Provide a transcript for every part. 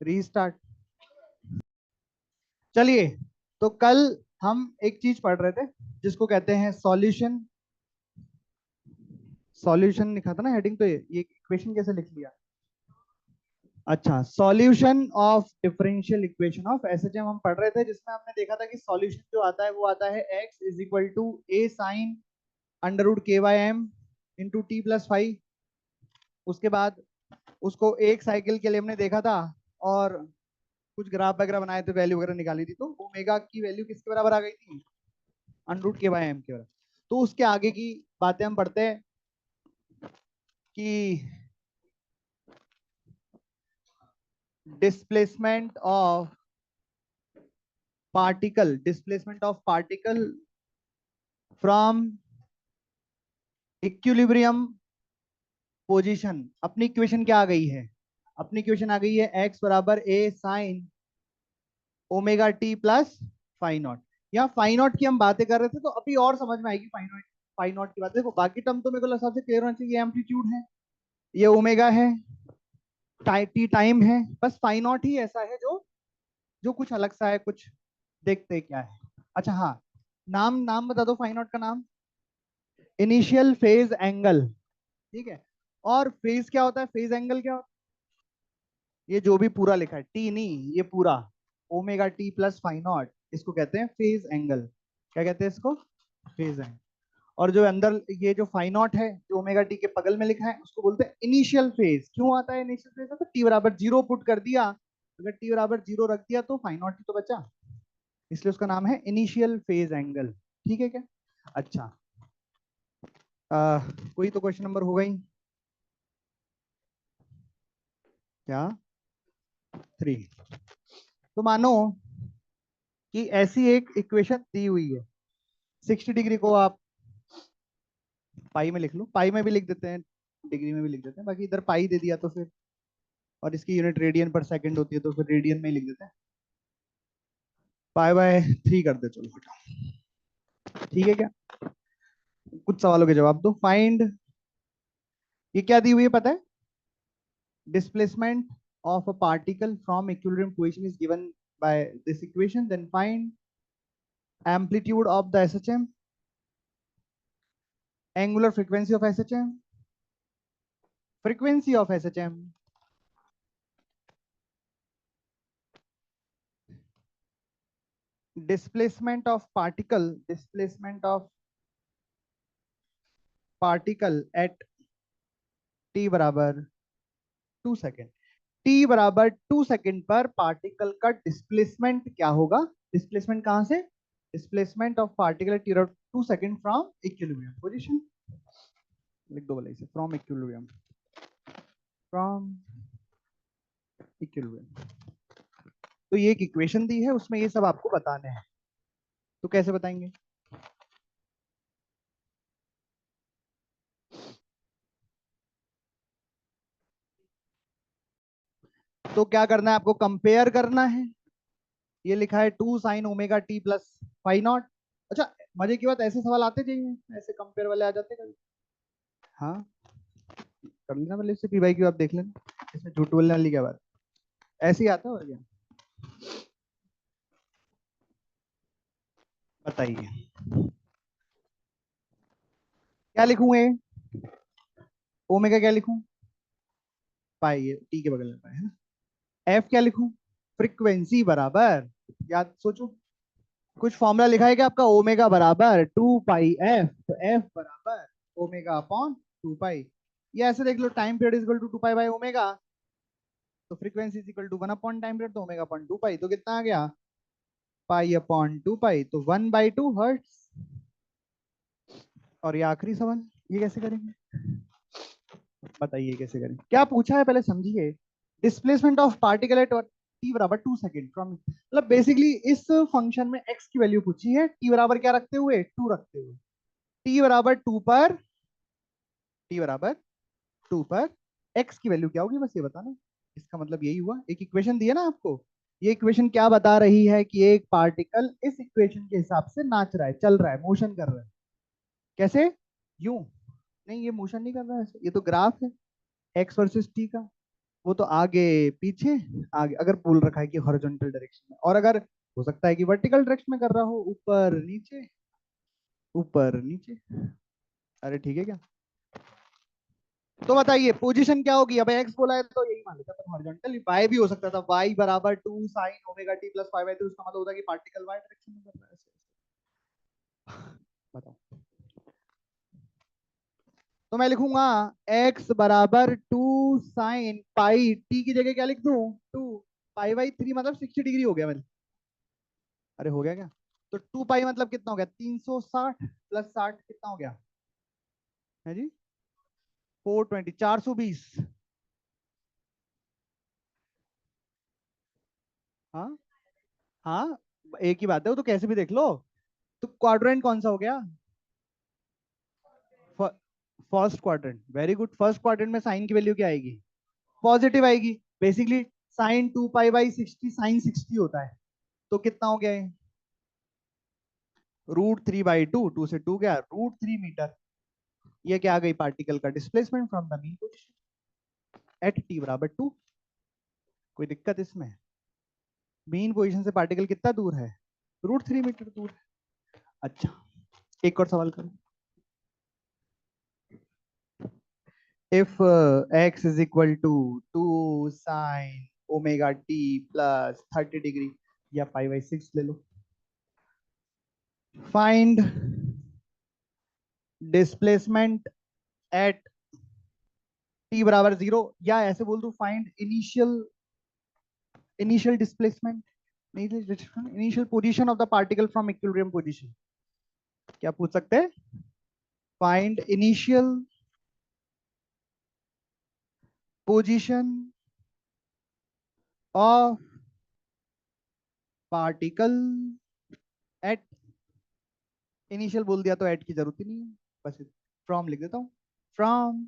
Restart. चलिए, तो कल हम एक चीज पढ़ रहे थे जिसको कहते हैं सॉल्यूशन। सॉल्यूशन लिखा था ना हेडिंग पे, ये इक्वेशन कैसे लिख लिया। अच्छा, solution of differential equation of SHM हम पढ़ रहे थे, जिसमें हमने देखा था कि सॉल्यूशन जो आता है वो आता है x is equal to a sine under root k by m into t plus 5। उसके बाद उसको एक साइकिल के लिए हमने देखा था और कुछ ग्राफ वगैरह बनाए थे, वैल्यू वगैरह निकाली थी, तो ओमेगा की वैल्यू किसके बराबर आ गई थी, अंडर रूट के बाई एम के बराबर। तो उसके आगे की बातें हम पढ़ते हैं कि displacement of particle from equilibrium position. अपनी इक्वेशन क्या आ गई है, अपनी इक्वेशन आ गई है x बराबर a sine omega T plus phi nought. यहाँ फाई नॉट की हम बातें कर रहे थे, तो अभी और समझ में आएगी फाई नॉट की बात। देखो बाकी टर्म तो मेरे को सबसे क्लियर होना चाहिए, ये एम्पलीट्यूड है, ये ओमेगा है, टी टाइम है, बस फाई नॉट ही ऐसा है जो जो कुछ अलग सा है, कुछ देखते हैं क्या है। अच्छा हाँ, नाम नाम बता दो फाई नॉट का नाम, इनिशियल फेज एंगल। ठीक है, और फेज क्या होता है, फेज एंगल क्या होता है, ये जो भी पूरा लिखा है, टी नहीं, ये पूरा omega T plus phi nought, इसको कहते हैं फेज एंगल। क्या कहते हैं इसको, फेज एंगल। और जो अंदर ये जो फाई नॉट है जो ओमेगा टी के बगल में लिखा है, उसको बोलते हैं इनिशियल फेज। क्यों आता है इनिशियल फेज, तो टी बराबर जीरो पुट कर दिया, अगर टी बराबर जीरो रख दिया तो फाई नॉट ही तो बचा, इसलिए उसका नाम है इनिशियल फेज एंगल। ठीक है क्या। अच्छा, कोई तो क्वेश्चन नंबर होगा ही क्या, 3। तो मानो कि ऐसी एक इक्वेशन दी हुई है, 60 डिग्री को आप पाई में लिख लो, पाई में भी लिख देते हैं, डिग्री में भी लिख देते हैं, बाकी इधर पाई दे दिया तो फिर, और इसकी यूनिट रेडियन पर सेकंड होती है तो फिर रेडियन में ही लिख देते हैं, पाई बाय 3 कर दे चलो बेटा। ठीक है क्या, कुछ सवालों के जवाब दो। फाइंड, ये क्या दी हुई है पता है, displacement of a particle from equilibrium position is given by this equation, then find amplitude of the SHM, angular frequency of SHM, frequency of SHM, displacement of particle at t बराबर 2 second. t बराबर 2 second पर particle का displacement क्या होगा, displacement कहां से, displacement of particle t 2 second from equilibrium position. लिख दो बोले इसे, फ्रॉम इक्विलिब्रियम, फ्रॉम इक्विलिब्रियम। तो ये एक इक्वेशन दी है, उसमें ये सब आपको बताने हैं, तो कैसे बताएंगे। तो क्या करना है आपको, कंपेयर करना है। ये लिखा है 2 sine omega T plus phi nought. अच्छा, मजे की बात, ऐसे सवाल आते चाहिए, ऐसे कंपेयर वाले आ जाते कभी। हाँ, कर लेना, मतलब इससे पी भाई की आप देख लेना, इसमें झूठ बोलने वाली क्या बात, ऐसे ही आता है और क्या। बताइए क्या लिखूं, ए ओमेगा क्या लिखूं, पाई, ये टी के बगल में पाई है ना। एफ क्या लिखूं, फ्रीक्वेंसी बराबर, याद सोचो, कुछ फॉर्मूला लिखा है कि आपका ओमेगा बराबर 2 पाई एफ, तो एफ बराबर ओमेगा अपॉन 2 पाई। ये ऐसे देख लो, time period is equal to 2 pi by omega, तो frequency is equal to 1 upon time period, तो ओमेगा अपॉन 2 पाई, तो कितना आ गया, पाई अपॉन 2 पाई, तो 1/2 हर्ट्स। और ये आखिरी सवाल, ये कैसे करेंगे, बताइए कैसे करेंगे, क्या पूछा है पहले समझिए। Displacement of particle eight t बराबर 2 सेकेंड फ्रॉम, मतलब बेसिकली इस फंक्शन में एक्स की वैल्यू पूछी है, टी बराबर क्या रखते हुए, 2 रखते हुए, टी बराबर 2 पर, टी बराबर 2 पर एक्स की वैल्यू क्या होगी, बस ये बताना। इसका मतलब यही हुआ, एक इक्वेशन दी है ना आपको, ये इक्वेशन क्या बता रही है कि एक पार्टिकल इस इक्वेशन के हिसाब से नाच रहा है, चल रहा है, मोशन कर रहा है। कैसे, यूं नहीं, ये मोशन नहीं कर रहा है, ये तो ग्राफ है एक्स वर्सेस टी का, वो तो आगे पीछे, आगे अगर बोल रखा है कि हॉरिजॉन्टल डायरेक्शन में, और अगर हो सकता है कि वर्टिकल डायरेक्शन में कर रहा हो, ऊपर नीचे ऊपर नीचे। अरे ठीक है क्या? तो बताइए पोजीशन क्या होगी? अब एक्स बोला है तो यही मान लेते हैं हॉरिजॉन्टल। वाई भी हो सकता था, वाई बराबर 2 sin ω t + 5/3, उसका मतलब होता है कि पार्टिकल वाई डायरेक्शन में कर रहा है। बताओ। तो मैं लिखूंगा x बराबर 2 sin π t की जगह क्या लिख दूं? 2 π/3 मतलब 60 डिग्री हो गया मतलब। अरे हो गया क्या? तो 2 पाई मतलब कितना हो गया? 360 + 60 कितना हो गया है जी? 420, 420। हाँ हाँ, एक ही बात है, वो तो कैसे भी देख लो। तो क्वाड्रेंट कौन सा हो गया? First quadrant, very good. First quadrant में साइन की वैल्यू क्या आएगी? पॉजिटिव आएगी। बेसिकली साइन 2 π/60 साइन 60 होता है। तो कितना हो गया है? √3/2, 2 से 2 गया, √3 मीटर। ये क्या आ गई? पार्टिकल का displacement from the mean position at t बराबर 2। कोई दिक्कत इसमें? मीन पोजीशन से पार्टिकल कितना दूर है? √3 मीटर दूर है। अच्छा, एक और सवाल करो। If x is equal to 2 sin ω t + 30 degree, या π/6 ले लो। फाइंड डिस्प्लेसमेंट एट t बराबर 0, या ऐसे बोल दो find initial initial displacement, initial position of the particle from equilibrium position. क्या पूछ सकते हैं? Find initial position of particle at, initial बोल दिया तो एट की जरूरत ही नहीं है, बस फ्रॉम लिख देता हूं, फ्रॉम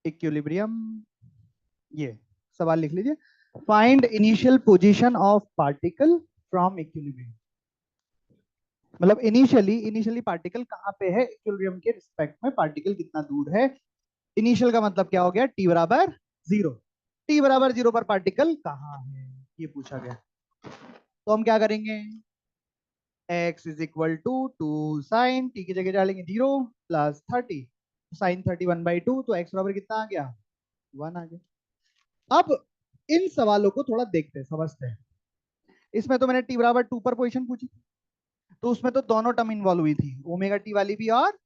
इक्विलिब्रियम। ये सवाल लिख लीजिए, find initial position of particle from equilibrium. मतलब इनिशियली पार्टिकल कहां पे है इक्विलिब्रियम के रिस्पेक्ट में, पार्टिकल कितना दूर है। इनिशियल का मतलब क्या हो गया? टी बराबर 0। टी बराबर 0 पर पार्टिकल कहां है, ये पूछा गया। तो हम क्या करेंगे? x is equal to 2 sin, t की जगह डालेंगे 0 + 30, sin 30 1/2, तो x बराबर कितना आ गया? 1 आ गया। अब इन सवालों को थोड़ा देखते हैं, समझते हैं। इसमें तो मैंने t बराबर 2 पर पोजीशन पूछी, तो उसमें तो दोनों टर्म इन्वॉल्व हुई थी, ओमेगा टी वाली भी और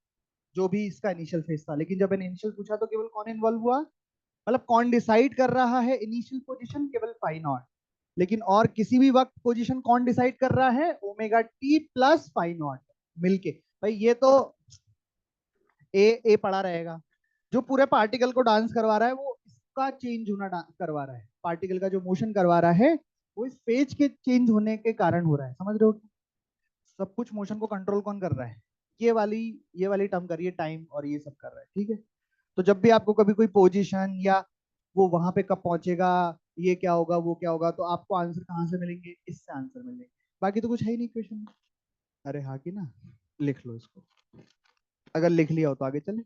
जो भी इसका इनिशियल फेज था। लेकिन जब मैंने इनिशियल पूछा तो केवल कौन इन्वॉल्व हुआ? मतलब कौन डिसाइड कर रहा है इनिशियल पोजीशन? केवल फाई नॉट। लेकिन और किसी भी वक्त पोजीशन कौन डिसाइड कर रहा है? Omega T plus phi nought मिलके। भाई ये तो ए पड़ा रहेगा। जो पूरे पार्टिकल को डांस करवा रहा है वो इसका चेंज होना करवा रहा है, पार्टिकल का जो मोशन करवा रहा है वो इस फेज के चेंज होने के कारण हो रहा है। समझ रहे हो? सब कुछ मोशन को कंट्रोल कौन कर रहा है? ये वाली ये वाली टर्म कर रही है टाइम, और ये सब कर रहा है। ठीक है? तो जब भी आपको कभी कोई पोजीशन या वो वहां पे कब पहुंचेगा, ये क्या होगा वो क्या होगा, तो आपको आंसर कहाँ से मिलेंगे? इससे आंसर मिलेंगे। बाकी तो कुछ है ही नहीं क्वेश्चन में। अरे हाँ कि ना, लिख लो इसको। अगर लिख लिया हो तो आगे चले।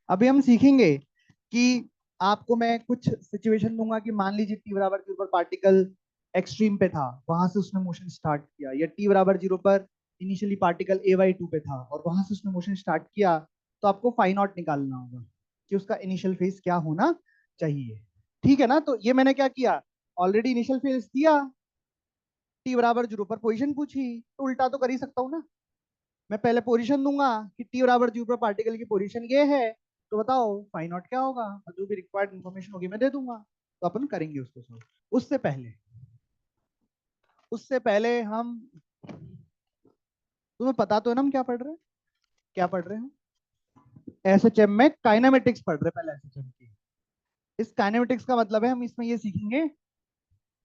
अभी हम सीखेंगे कि आपको मैं कुछ सिचुएशन दूंगा कि मान लीजिए टी बराबर 0 पर पार्टिकल एक्सट्रीम पे था, वहां से उसने मोशन स्टार्ट किया, या टी बराबर 0 पर इनिशियली पार्टिकल a/2 पे था और वहां से उसने मोशन स्टार्ट किया। तो आपको फाई नॉट निकालना होगा कि उसका इनिशियल फेज क्या होना चाहिए। ठीक है ना? तो ये मैंने क्या किया, ऑलरेडी इनिशियल फेज दिया, टी बराबर 0 पर पोजीशन पूछी, तो उल्टा तो कर ही सकता हूँ ना। मैं पहले पोजीशन दूंगा कि टी बराबर 0 पर पार्टिकल की पोजीशन ये है, तो बताओ फाई नॉट क्या होगा, और जो भी रिक्वायर्ड इन्फॉर्मेशन होगी मैं दे दूंगा। तो अपन करेंगे उसको सॉल्व। उससे पहले हम, तुम्हें पता तो है ना हम क्या पढ़ रहे हैं? क्या पढ़ रहे हैं? एसएचएम में काइनेमेटिक्स पढ़ रहे हैं, पहले एसएचएम की। इस काइनेमेटिक्स का मतलब है हम इसमें ये सीखेंगे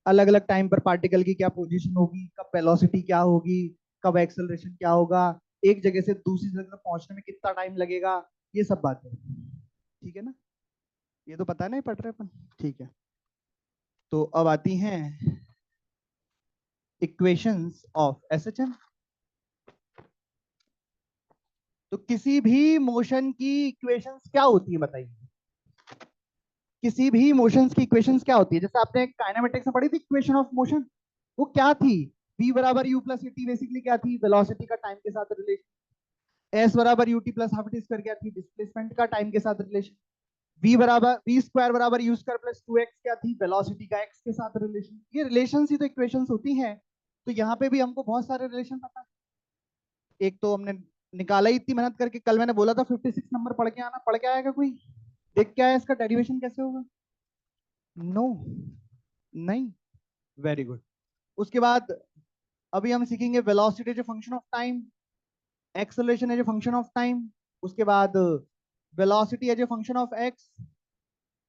अलग अलग टाइम पर पार्टिकल की क्या पोजीशन होगी, कब वेलोसिटी क्या होगी, कब एक्सेलरेशन क्या होगा, एक जगह से दूसरी जगह तक पहुंचने में कितना टाइम लगेगा, ये सब बातें। ठीक है ना? ये तो पता नहीं पढ़ रहे अपन। ठीक है, तो अब आती हैं इक्वेशंस ऑफ एसएचएम। तो किसी भी मोशन की इक्वेशंस क्या होती है बताइए? किसी भी मोशंस की इक्वेशंस क्या होती है, जैसे आपने काइनेमेटिक्स में पढ़ी थी इक्वेशन ऑफ मोशन, वो क्या थी? v बराबर u प्लस टी, बेसिकली क्या थी? वेलोसिटी का टाइम के साथ रिलेशन। s बराबर ut plus half T square क्या थी? डिस्प्लेसमेंट का टाइम के साथ रिलेशन। v स्क्वायर बराबर u स्क्वायर प्लस 2x क्या थी? वेलोसिटी का x के साथ रिलेशन। ये रिलेशंस ही तो इक्वेशंस होती हैं। तो यहाँ पे भी हमको बहुत सारे रिलेशन पता है। एक तो हमने निकाला ही इतनी मेहनत करके, कल मैंने बोला था 56 नंबर पढ़ के आना, पढ़ के आएगा कोई? देख के आया इसका डेरिवेशन कैसे होगा? नो, नहीं। Very good. उसके बाद अभी हम सीखेंगे velocity as a function of time, acceleration as a function of time, उसके बाद velocity as a function of x,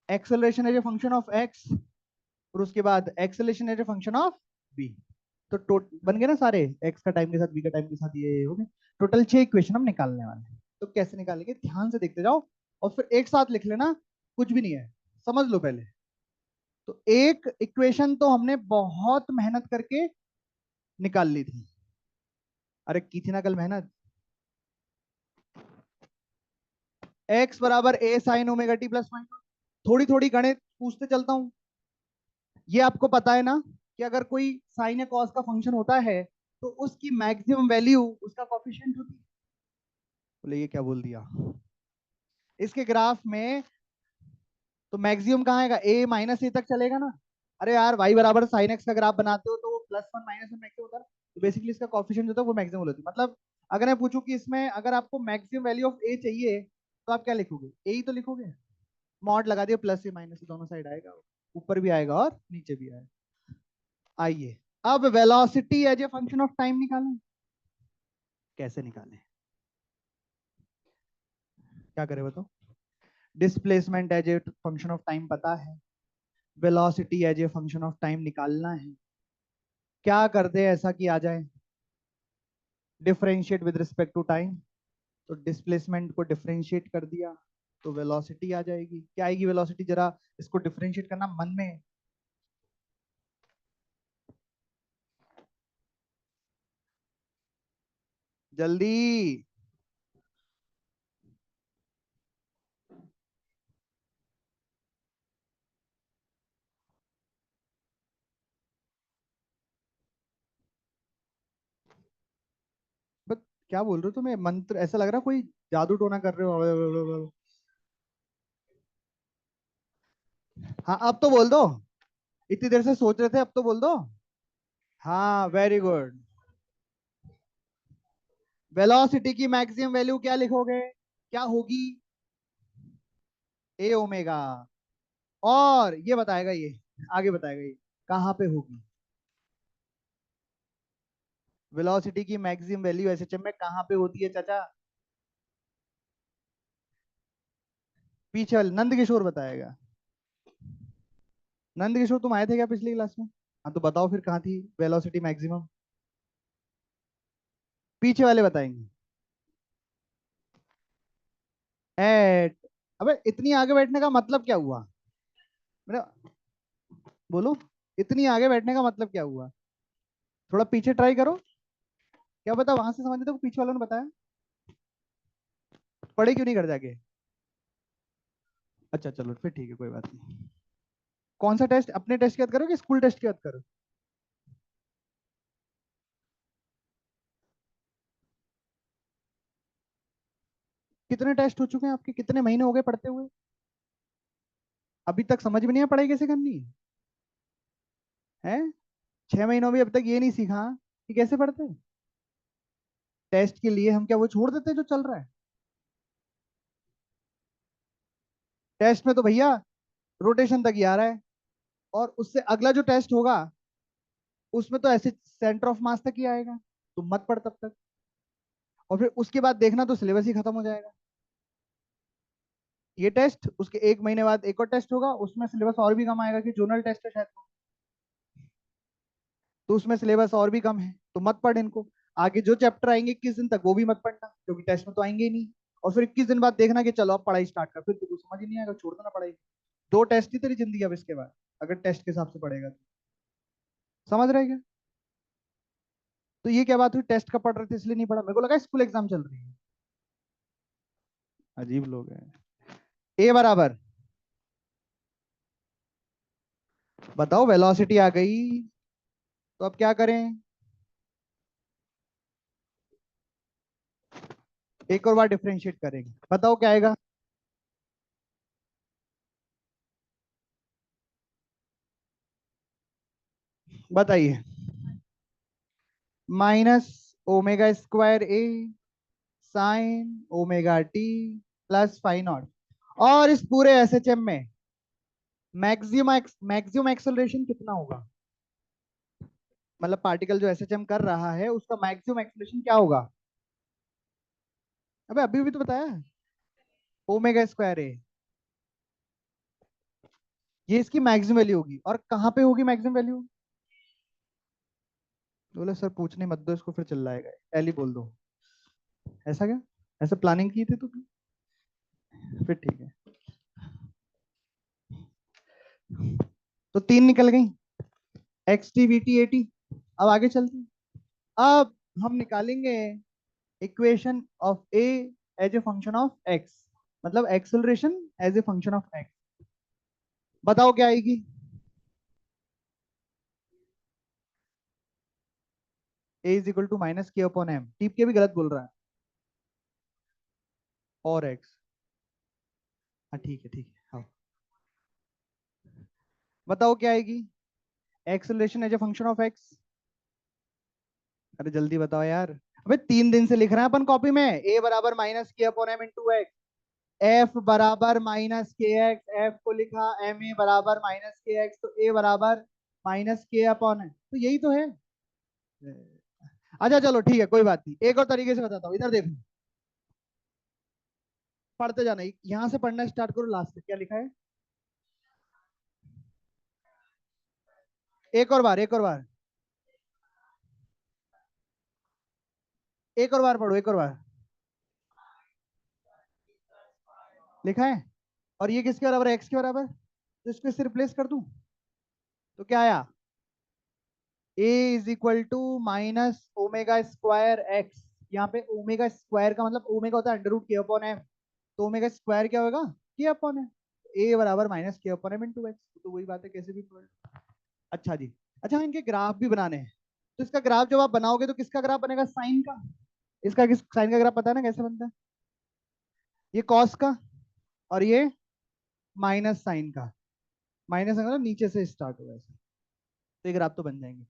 acceleration as a function of x, और उसके बाद acceleration as a function of b. तो बन गए ना सारे, एक्स का टाइम के साथ, बी का टाइम के साथ, ये हो गए। टोटल 6 इक्वेशन हम निकालने वाले हैं। तो कैसे निकालेंगे, ध्यान से देखते जाओ और फिर एक साथ लिख लेना, कुछ भी नहीं है, समझ लो पहले। तो एक इक्वेशन तो हमने बहुत मेहनत करके निकाल ली थी। अरे की थी ना कल मेहनत। एक्स बराबर A sine omega T plus five. थोड़ी थोड़ी गणित पूछते चलता हूं। ये आपको पता है ना कि अगर कोई साइन या कॉस का फंक्शन होता है तो उसकी मैक्सिमम वैल्यू उसका कोफिशिएंट होती है। बोले ये क्या बोल दिया? इसके ग्राफ में तो मैक्सिमम कहाँ आएगा? ए माइनस ए तक चलेगा ना। अरे यार वाई बराबर साइन एक्स का ग्राफ बनाते हो तो वो plus one minus one maximum होता है ना। तो बेसिकली इसका कोफिशिएंट जो था वो मैक्सिमम होती है। मतलब अगर मैं पूछूं कि इसमें अगर आपको मैक्सिमम वैल्यू ऑफ ए चाहिए तो आप क्या लिखोगे? ए ही तो लिखोगे। मॉड लगा दिया, प्लस से माइनस से दोनों साइड आएगा, ऊपर भी आएगा और नीचे भी आएगा। आइए अब velocity as a function of time निकालें। कैसे निकालें, क्या करें बताओ? Displacement as a function of time पता है, velocity as a function of time निकालना है। क्या करते हैं ऐसा कि आ जाए? Differentiate with respect to time. तो डिस्प्लेसमेंट को डिफरेंशिएट कर दिया तो वेलोसिटी आ जाएगी। क्या आएगी वेलोसिटी? जरा इसको डिफरेंशिएट करना मन में। जल्दी। बट क्या बोल रहे हो तुम्हें? मंत्र ऐसा लग रहा है कोई जादू टोना कर रहे हो। हाँ अब तो बोल दो। इतनी देर से सोच रहे थे, अब तो बोल दो। हाँ वेरी गुड। वेलोसिटी की मैक्सिमम वैल्यू क्या लिखोगे? क्या होगी? ए ओमेगा। और ये बताएगा, ये आगे बताएगा ये कहाँ पे होगी। वेलोसिटी की मैक्सिमम वैल्यू एसएचएम में कहाँ पे होती है चाचा? पीछे वाले नंद किशोर बताएगा। नंद किशोर तुम आए थे क्या पिछली क्लास में? हाँ तो बताओ फिर कहाँ थी वेलोसिटी मैक्सिमम? पीछे वाले बताएंगे। एट। अबे इतनी आगे बैठने का मतलब क्या हुआ? मेरा बोलो, इतनी आगे बैठने का मतलब क्या हुआ? थोड़ा पीछे ट्राई करो। क्या पता वहां से समझ तो पीछे वालों ने बताया। पढ़े क्यों नहीं कर जाके? अच्छा चलो फिर ठीक है, कोई बात नहीं। कौन सा टेस्ट? अपने टेस्ट की बात करो कि स्कूल टेस्ट की बात करो? कितने टेस्ट हो चुके हैं आपके? कितने महीने हो गए पढ़ते हुए? अभी तक समझ में नहीं है पढ़ाई कैसे करनी है? 6 महीनों में अब तक ये नहीं सीखा कि कैसे पढ़ते हैं? टेस्ट के लिए हम क्या वो छोड़ देते हैं जो चल रहा है? टेस्ट में तो भैया रोटेशन तक ही आ रहा है, और उससे अगला जो टेस्ट होगा उसमें तो ऐसे सेंटर ऑफ मास तक ही आएगा। तुम मत पढ़ तब तक, और फिर उसके बाद देखना तो सिलेबस ही खत्म हो जाएगा। ये टेस्ट, उसके 1 महीने बाद एक और टेस्ट होगा, उसमें सिलेबस और भी कम आएगा कि जोनल टेस्ट है शायद, तो उसमें सिलेबस और भी कम है। तो मत पढ़ इनको। आगे जो चैप्टर आएंगे 21 दिन तक वो भी मत पढ़ना, क्योंकि टेस्ट में तो आएंगे ही नहीं। और फिर 21 दिन बाद देखना कि चलो अब पढ़ाई स्टार्ट कर, फिर तो कुछ समझ ही नहीं आएगा, छोड़ देना पढ़ाई। 2 टेस्ट ही तेरी जिंदगी अब इसके बाद, अगर टेस्ट के हिसाब से पढ़ेगा तो। समझ रहे क्या? तो ये क्या बात हुई, टेस्ट का पढ़ रहे थे इसलिए नहीं पढ़ा? मेरे को लगा स्कूल एग्जाम चल रही है। अजीब लोग हैं। ए बराबर बताओ वेलोसिटी आ गई तो अब क्या करें? एक और बार डिफरेंशिएट करेंगे, बताओ क्या आएगा? बताइए। Minus omega square a sine omega T plus phi nought. और इस पूरे एसएचएम में मैक्सिमम एक्सेलरेशन कितना होगा? मतलब पार्टिकल जो एसएचएम कर रहा है उसका मैक्सिमम एक्सेलरेशन क्या होगा? अबे अभी भी तो बताया। ओमेगा स्क्वायर ए, ये इसकी मैक्सिमम वैल्यू होगी। और कहाँ पे होगी मैक्सिमम वैल्यू? बोले सर पूछने मत दो इसको, फिर चिल्लाएगा। पहले बोल दो। ऐसा क्या? ऐसा प्लानिंग की थी तो? फिर ठीक है। तो तीन निकल गई, x t v t a t. अब आगे चलते हैं। अब हम निकालेंगे equation of a as a function of x, मतलब acceleration as a function of x. बताओ क्या आएगी? A is equal to minus k upon m, टीप के भी गलत बोल रहा है। और एक्स, हाँ ठीक है ठीक है, हाँ। बताओ क्या आएगी? Acceleration as a function of x. अरे जल्दी बताओ यार। अबे 3 दिन से लिख रहे हैं अपन कॉपी में, ए बराबर minus k upon m into x, f बराबर माइनस के एक्स, एफ को लिखा एम ए बराबर माइनस के एक्स, तो ए बराबर माइनस के अपॉन है, तो यही तो है। अच्छा चलो ठीक है, कोई बात नहीं, एक और तरीके से बताता हूँ, इधर देखो। पढ़ते जाना, यहां से पढ़ना स्टार्ट करो, लास्ट तक क्या लिखा है। एक और बार, एक और बार, एक और बार पढ़ो, एक और बार। लिखा है। और ये किसके बराबर है? एक्स के बराबर। तो इसको इससे रिप्लेस कर दूं तो क्या आया? A is equal to minus omega square x. यहाँ पे ओमेगा स्क्वायर का मतलब ओमेगा होता है under root k upon m, तो ओमेगा स्क्वायर क्या होगा? के अपॉन एम। ए बराबर minus k upon m into x, तो वही बात है, कैसे भी अच्छा जी। अच्छा इनके ग्राफ भी बनाने हैं, तो इसका ग्राफ जब आप बनाओगे तो किसका ग्राफ बनेगा? साइन का। इसका किस साइन का ग्राफ पता है ना कैसे बनता है? ये कॉस का, और ये माइनस साइन का। माइनस मतलब नीचे से स्टार्ट होगा ऐसे, तो ये ग्राफ तो बन जाएंगे।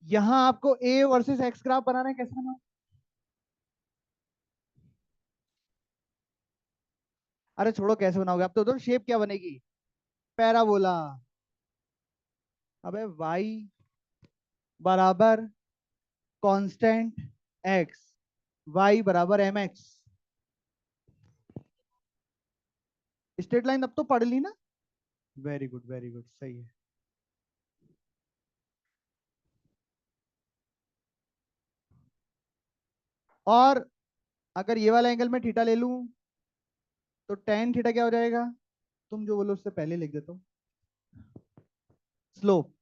यहाँ आपको ए वर्सेस एक्स ग्राफ बनाना है, कैसे बनाओ? अरे छोड़ो कैसे बनाओगे, अब तो उधर शेप क्या बनेगी? पैराबोला। अबे y बराबर कांस्टेंट x, y बराबर एम एक्स। स्ट्रेट लाइन अब तो पढ़ ली ना? वेरी गुड वेरी गुड, सही है। और अगर ये वाला एंगल में थीटा ले लूं तो टेन थीटा क्या हो जाएगा? तुम जो बोलो उससे पहले लिख देता हूँ, स्लोप,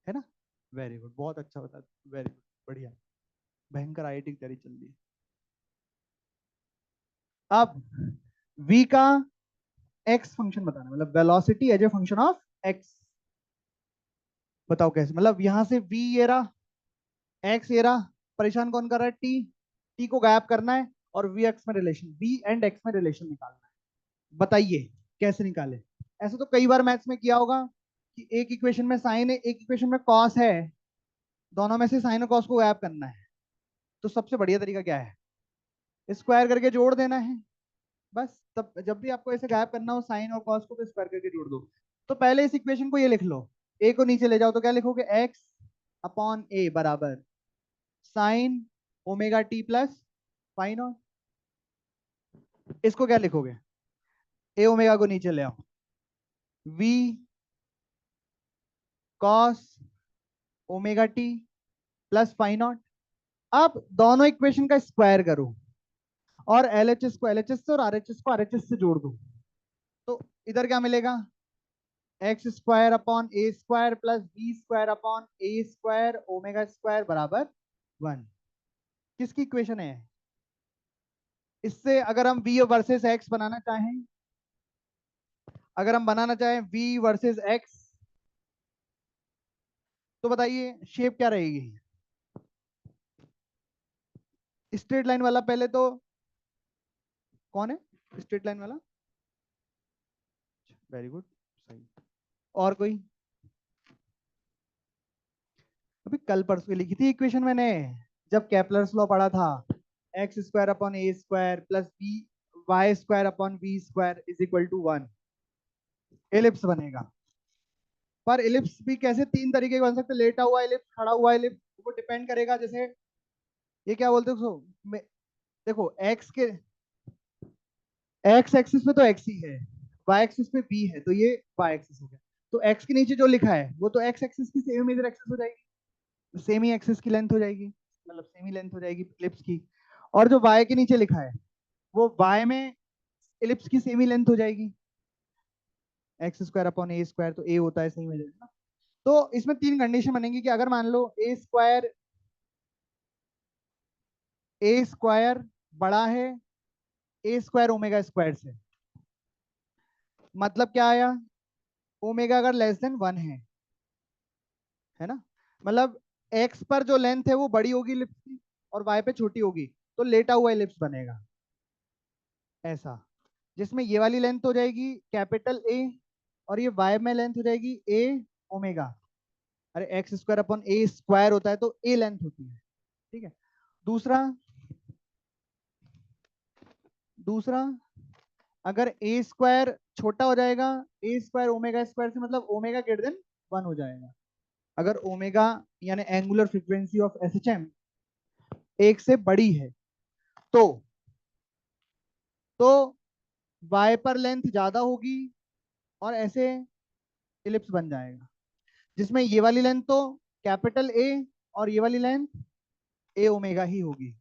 है ना? वेरी गुड, बहुत अच्छा बता। वेरी गुड, बढ़िया। भयंकर आईआईटी की तैयारी चल रही है। अब v का x फंक्शन बताना, मतलब velocity as a function of x। बताओ कैसे? मतलब यहां से v ये रहा, x ये रहा, परेशान कौन कर रहा है? t। t को गायब करना है और v x में रिलेशन, v एंड x में रिलेशन निकालना है। बताइए कैसे निकाले? ऐसा तो कई बार मैथ्स में किया होगा कि एक इक्वेशन में साइन है, एक इक्वेशन में कॉस है, दोनों में से साइन और कॉस को गायब करना है। तो सबसे बढ़िया तरीका क्या है? स्क्वायर करके जोड़ देना है। बस तब जब भी आपको ऐसे गायब करना हो साइन और कॉस को, तो स्क्वायर करके जोड़ दो। तो पहले इस इक्वेशन को ये लिख लो, ए को नीचे ले जाओ तो क्या लिखोगे? एक्स अपॉन ए बराबर sign omega T plus fine. और इसको क्या लिखोगे? ए ओमेगा को नीचे ले आओ, v cos omega T plus phi nought. अब दोनों इक्वेशन का स्क्वायर करो और एलएचएस को एलएचएस से और आरएचएस को आरएचएस से जोड़ दो। तो इधर क्या मिलेगा? X square upon a square plus b square upon a square omega square बराबर 1। किसकी इक्वेशन है? इससे अगर हम v वर्सेस x बनाना चाहें, अगर हम बनाना चाहें v वर्सेस x, तो बताइए शेप क्या रहेगी? स्ट्रेट लाइन वाला पहले तो कौन है? स्ट्रेट लाइन वाला, वेरी गुड, सही। और कोई? अभी कल परसों लिखी थी इक्वेशन मैंने, जब केपलर्स लॉ पढ़ा था, x square upon a square plus b y square upon b square is equal to 1, ellipse बनेगा। पर एलिप्स भी कैसे तीन तरीके के बन सकते हैं, लेटा हुआ एलिप्स, खड़ा हुआ एलिप्स, वो डिपेंड करेगा। जैसे ये क्या बोलते हैं उसको, देखो एक्स के एक्स एक्सिस पे तो एक्स ही है, वाई एक्सिस पे बी है, तो ये वाई एक्सिस हो गया। तो एक्स के नीचे जो लिखा है वो तो एक्स एक्सिस की सेम मेजर एक्सिस हो जाएगी, सेम ही एक्सिस की लेंथ हो जाएगी, मतलब सेम ही लेंथ हो जाएगी एलिप्स की। और जो वाई के नीचे लिखा है वो वाई में एलिप्स की सेम ही लेंथ हो जाएगी, x square upon a square, तो ए होता है सही मेजर ना। तो इसमें तीन कंडीशन बनेंगी कि अगर मान लो ए स्क्वायर बड़ा है ए स्क्वायर ओमेगा स्क्वायर से, मतलब क्या आया, ओमेगा अगर लेस देन 1 है ना, मतलब एक्स पर जो लेंथ है वो बड़ी होगी एलिप्स की और वाई पे छोटी होगी, तो लेटा हुआ एलिप्स बनेगा ऐसा, जिसमें ये वाली लेंथ हो जाएगी कैपिटल ए और ये वाई में लेंथ हो जाएगी ए ओमेगा। अरे x square upon a square होता है तो ए लेंथ होती है, ठीक है। दूसरा दूसरा अगर ए स्क्वायर छोटा हो जाएगा ए स्क्वायर ओमेगा स्क्वायर से, मतलब ओमेगा ग्रेटर देन 1 हो जाएगा। अगर ओमेगा यानी एंगुलर फ्रीक्वेंसी ऑफ एसएचएम एक से बड़ी है तो तो वाई पर लेंथ ज्यादा होगी और ऐसे इलिप्स बन जाएगा, जिसमें ये वाली लेंथ तो कैपिटल ए और ये वाली लेंथ ए ओमेगा ही होगी,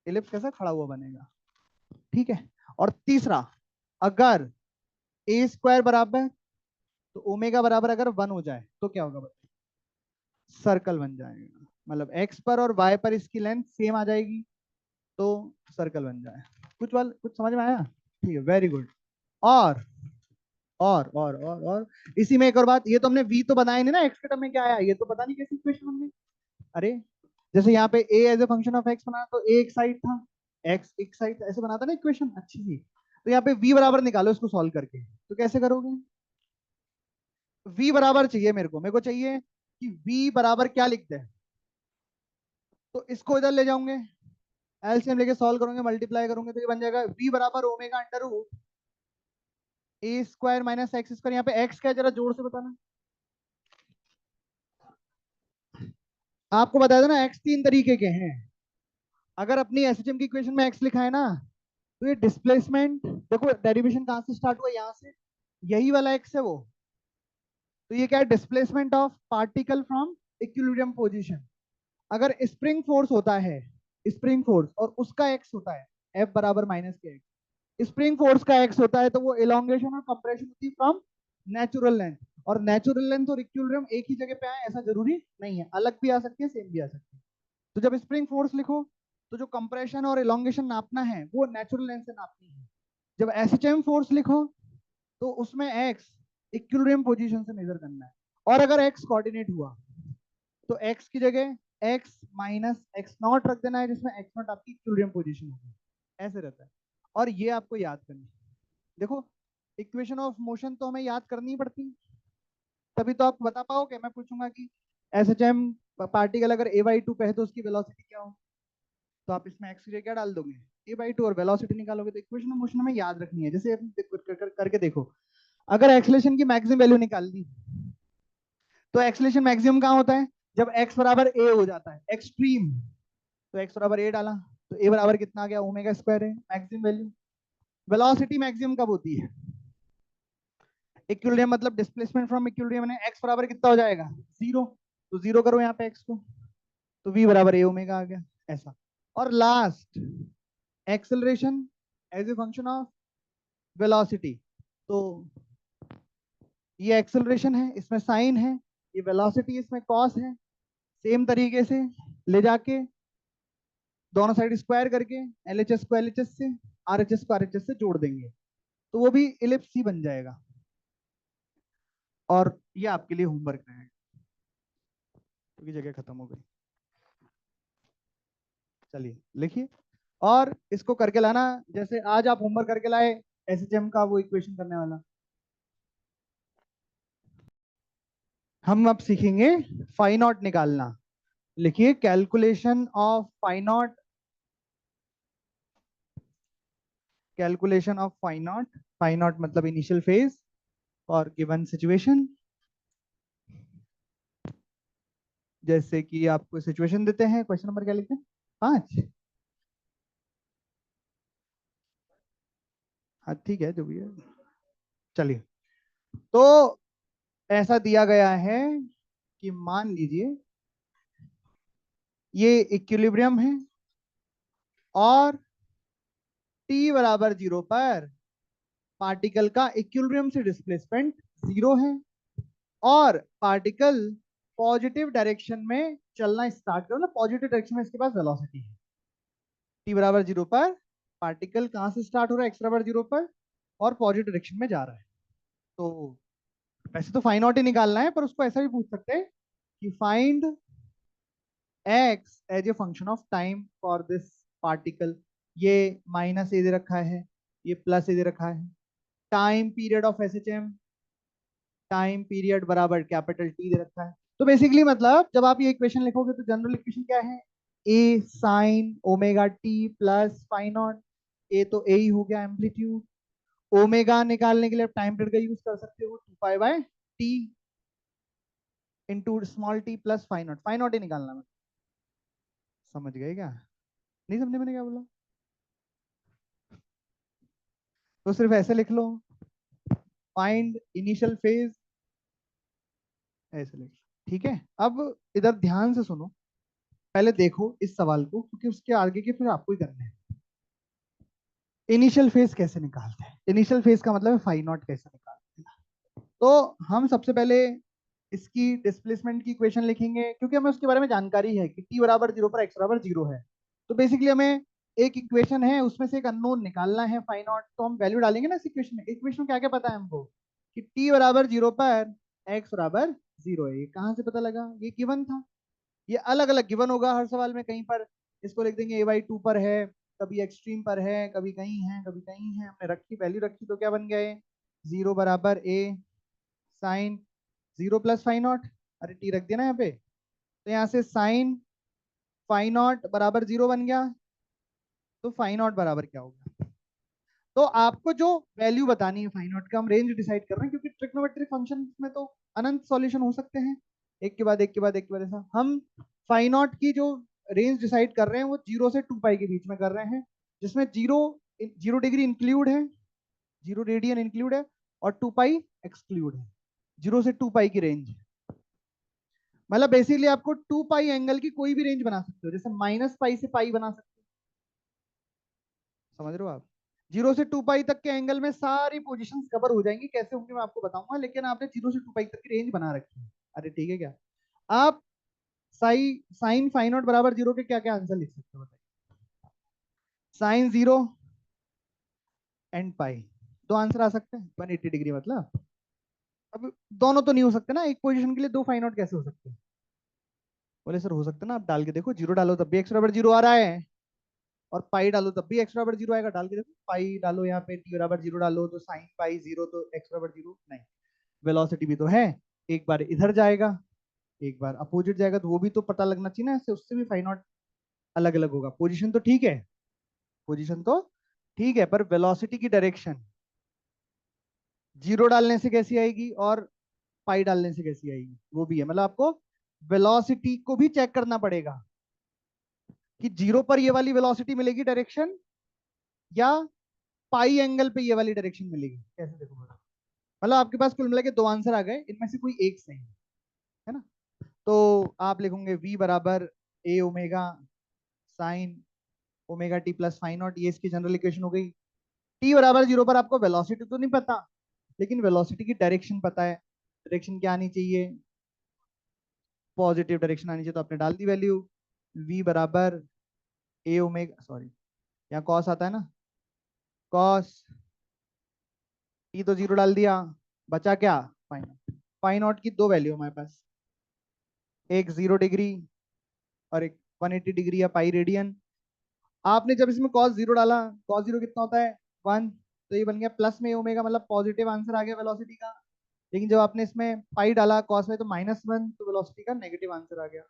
इलिप्स कैसा खड़ा हुआ बनेगा, ठीक है। और तीसरा, अगर ए स्क्वायर बराबर तो ओमेगा बराबर अगर 1 हो जाए तो क्या होगा, सर्कल बन जाएगा, मतलब एक्स पर और वाई पर इसकी लेंथ सेम आ जाएगी तो सर्कल बन जाए। कुछ समझ में आया? ठीक है, वेरी गुड। और और इसी में एक और बात, ये तो हमने v तो बनाया नहीं ना, एक्स के टर्म में क्या आया ये तो पता नहीं कैसी इक्वेशन बन गई। अरे जैसे यहाँ पे a as a function of x बना तो a एक साइड था, x एक साइड ऐसे बनाता ना इक्वेशन अच्छी सी, तो यहाँ पे v बराबर निकालो इसको सॉल्व करके, तो कैसे करोगे? v बराबर चाहिए मेरे को चाहिए कि v बराबर क्या लिखते हैं, तो इसको इधर ले जाऊंगे, एलसीएम लेके सॉल्व करोगे, मल्टीप्लाई करोगे, तो ये बन जाएगा v बराबर ओमेगा अंडर रूट ए स्क्वायर माइनस एक्स स्क्वायर। यहाँ पे x क्या है जरा जोर से बताना, आपको बताया था ना x तीन तरीके के हैं। अगर अपनी एसएचएम की इक्वेशन में x लिखा है ना, तो ये डिस्प्लेसमेंट, देखो डेरिवेशन कहां से स्टार्ट हुआ, यहाँ से, यही वाला x है वो, तो ये क्या है, displacement of particle from equilibrium position. अगर स्प्रिंग फोर्स होता है, स्प्रिंग फोर्स और उसका x होता है F बराबर minus k x, spring force का x होता है तो वो एलोंगेशन और कंप्रेशन होती है फ्रॉम नेचुरल लेंथ, और नेचुरल लेंथ और इक्विलिब्रियम एक ही जगह पे आए ऐसा जरूरी नहीं है, अलग भी आ सकती है सेम भी आ सकती है। तो जब स्प्रिंग फोर्स लिखो तो जो कंप्रेशन और एलोंगेशन नापना है वो नेचुरल लेंथ से नापनी है। जब एसएचएम फोर्स लिखो तो उसमें एक्स इक्विलिब्रियम पोजीशन से मेजर करना है, और अगर एक्स कोऑर्डिनेट हुआ तो एक्स की जगह एक्स माइनस एक्स नॉट रख देना है, जिसमें एक्स नॉट आपकी इक्विलिब्रियम पोजीशन होगी, ऐसे रहता है। और ये आपको याद करनी है। देखो इक्वेशन ऑफ मोशन तो हमें याद करनी ही पड़ती, तभी तो आप बता पाओगे। मैं पूछूंगा कि एसएचएम पार्टिकल अगर a/2 पे है तो उसकी वेलोसिटी क्या हो, तो आप इसमें एक्स की जगह क्या डाल दोगे, a/2, और वेलोसिटी निकालोगे। तो इक्वेशन ऑफ मोशन हमें याद रखनी है। जैसे करके देखो, अगर एक्सलेशन की मैक्सिमम वैल्यू निकालनी, तो एक्सलेशन मैक्सिमम कहाँ होता है, जब x बराबर a हो जाता है एक्सट्रीम, तो x बराबर a डाला तो a बराबर कितना आ गया, ओमेगा स्क्वायर है मैक्सिमम वैल्यू। वेलोसिटी मैक्सिमम कब होती है, इक्विलिब्रियम, मतलब डिस्प्लेसमेंट फ्रॉम इक्विलिब्रियम है, x बराबर कितना हो जाएगा, 0, तो 0 करो यहाँ पे x को, तो v बराबर a ओमेगा आ गया ऐसा। और last acceleration as a function of velocity, तो ये एक्सेलरेशन है इसमें साइन है, ये वेलोसिटी इसमें कॉस है, सेम तरीके से ले जाके दोनों साइड स्क्वायर करके एलएचएस को एलएचएस से आरएचएस को आरएचएस से जोड़ देंगे, तो वो भी इलिप्स ही बन जाएगा। और ये आपके लिए होमवर्क रहेगा क्योंकि जगह खत्म हो गई। चलिए लिखिए और इसको करके लाना, जैसे आज आप होमवर्क करके लाए एसएचएम का वो इक्वेशन करने वाला। हम अब सीखेंगे फाई नॉट निकालना। लिखिए calculation of phi nought, calculation of phi nought मतलब इनिशियल फेज और गिवन सिचुएशन। जैसे कि आपको सिचुएशन देते हैं, क्वेश्चन नंबर क्या लिखते हैं, 5। हाँ ठीक है जो भी है। चलिए तो ऐसा दिया गया है कि मान लीजिए ये इक्विलिब्रियम है और टी बराबर 0 पर पार्टिकल का इक्विलिब्रियम से डिस्प्लेसमेंट 0 है और पार्टिकल पॉजिटिव डायरेक्शन में चलना स्टार्ट कर, मतलब पॉजिटिव डायरेक्शन में इसके पास वेलोसिटी है। टी बराबर 0 पर पार्टिकल कहां से स्टार्ट हो रहा है, एक्स बराबर 0 पर और पॉजिटिव डायरेक्शन में जा रहा है। तो वैसे तो फाइंड आउट ही निकालना है, पर उसको ऐसा भी पूछ सकते हैं कि find x as a function of time for this particle. ये माइनस ए दे रखा है, ये प्लस ए दे रखा है। Time period of SHM, time period बराबर कैपिटल टी दे रखा है। तो बेसिकली मतलब जब आप ये इक्वेशन लिखोगे तो जनरल इक्वेशन क्या है, A sine omega T plus phi naught. A तो ए ही हो गया एम्पलीट्यूड। ओमेगा निकालने के लिए आप टाइम पीरियड का यूज कर सकते हो, 2 pi by t into small t plus phi nought ही निकालना है। समझ गए क्या, नहीं समझे मैंने क्या बोला, तो सिर्फ ऐसे लिख लो, फाइंड इनिशियल फेज, ऐसे लिख लो। ठीक है, अब इधर ध्यान से सुनो, पहले देखो इस सवाल को क्योंकि उसके आगे के फिर आपको ही करने हैं। इनिशियल फेज कैसे निकालते हैं, इनिशियल फेज का मतलब है फाई नॉट कैसे निकालते हैं। तो हम सबसे पहले इसकी डिस्प्लेसमेंट की इक्वेशन लिखेंगे क्योंकि हमें उसके बारे में जानकारी है कि टी बराबर 0 पर एक्स बराबर 0 है। तो बेसिकली हमें एक इक्वेशन है उसमें से एक अननोन निकालना है फाई नॉट, तो हम वैल्यू डालेंगे ना इस इक्वेशन में। इक्वेशन में क्या क्या पता है हमको कि टी बराबर 0 पर एक्स बराबर 0 है। ये कहाँ से पता लगा, ये गिवन था। ये अलग अलग गिवन होगा हर सवाल में, कहीं पर इसको लिख देंगे a/2 पर है, कभी एक्सट्रीम पर है, कभी कहीं है, कभी कहीं है। हमने रखी वैल्यू रखी तो क्या बन गया है, 0 बराबर A sign 0 plus phi not. अरे टी रख दिया ना यहाँ पे, तो यहाँ से साइन फाई नॉट बराबर 0 बन गया। तो फाई नॉट बराबर क्या होगा, तो आपको जो वैल्यू बतानी है फाई नॉट का, हम रेंज डिसाइड कर रहे हैं क्योंकि ट्रिग्नोमेट्रिक फंक्शन में तो अनंत सॉल्यूशन हो सकते हैं, एक के बाद एक के बाद एक के बाद ऐसा। हम फाई नॉट की जो रेंज डिसाइड कर रहे हैं वो 0 से 2 पाई के बीच में कर रहे हैं, जिसमें 0 डिग्री इंक्लूड है, 0 रेडियन इंक्लूड है और 2 पाई एक्सक्लूड है। 0 से 2 पाई की रेंज, मतलब बेसिकली आपको 2 पाई एंगल की कोई भी रेंज बना सकते हो, जैसे -पाई से पाई बना सकते हो। समझ रहे हो आप, 0 से 2 पाई तक के एंगल में सारी पोजीशंस कवर हो जाएंगी, कैसे होंगे मैं आपको बताऊंगा, लेकिन आपने 0 से 2 पाई तक की रेंज बना रखी है। अरे ठीक है क्या, आप साइन फाई नॉट बराबर 0 के क्या क्या आंसर लिख सकते हो बताइए। साइन 0 एंड पाई, दो आंसर आ सकते हैं, 180 डिग्री मतलब। अब दोनों तो नहीं हो सकते ना, एक पोजीशन के लिए दो फाई नॉट कैसे हो सकते हैं, बोले सर हो सकते ना, आप डाल के देखो, 0 डालो तब भी एक्स बराबर 0 आ रहा है और पाई डालो तब भी एक्स बराबर 0 आएगा। डाल के देखो, पाई डालो यहाँ पे, टी बराबर 0 डालो तो साइन पाई 0 तो एक्स बराबर 0 नहीं। वेलोसिटी भी तो है, एक बार इधर जाएगा एक बार अपोजिट जाएगा, तो वो भी तो पता लगना चाहिए ना, ऐसे उससे भी फाई नॉट अलग अलग होगा। पोजीशन तो ठीक है, पोजीशन तो ठीक है, पर वेलोसिटी की डायरेक्शन 0 डालने से कैसी आएगी और पाई डालने से कैसी आएगी, वो भी है। मतलब आपको वेलोसिटी को भी चेक करना पड़ेगा कि 0 पर ये वाली वेलोसिटी मिलेगी डायरेक्शन, या पाई एंगल पे ये वाली डायरेक्शन मिलेगी, कैसे देखो बड़ा। मतलब आपके पास कुल मिला के दो आंसर आ गए, इनमें से कोई एक सही है ना। तो आप लिखोगे v बराबर A omega sine omega T plus phi naught, ये इसकी जनरल इक्वेशन हो गई। टी बराबर 0 पर आपको वेलोसिटी तो नहीं पता, लेकिन वेलोसिटी की डायरेक्शन पता है। डायरेक्शन क्या आनी चाहिए, पॉजिटिव डायरेक्शन आनी चाहिए, तो आपने डाल दी वैल्यू v बराबर ए ओमेगा, सॉरी यहाँ कॉस आता है ना, कॉस टी तो 0 डाल दिया, बचा क्या फाई नॉट। फाई नॉट की दो वैल्यू हमारे पास, एक 0 डिग्री और एक 180 डिग्री या पाई रेडियन। आपने जब इसमें cos 0 डाला, cos 0 कितना होता है 1, तो ये बन गया प्लस में ओमेगा, मतलब पॉजिटिव आंसर आ गया वेलोसिटी का। लेकिन जब आपने इसमें पाई डाला cos में, तो -1, तो वेलोसिटी का नेगेटिव आंसर आ गया।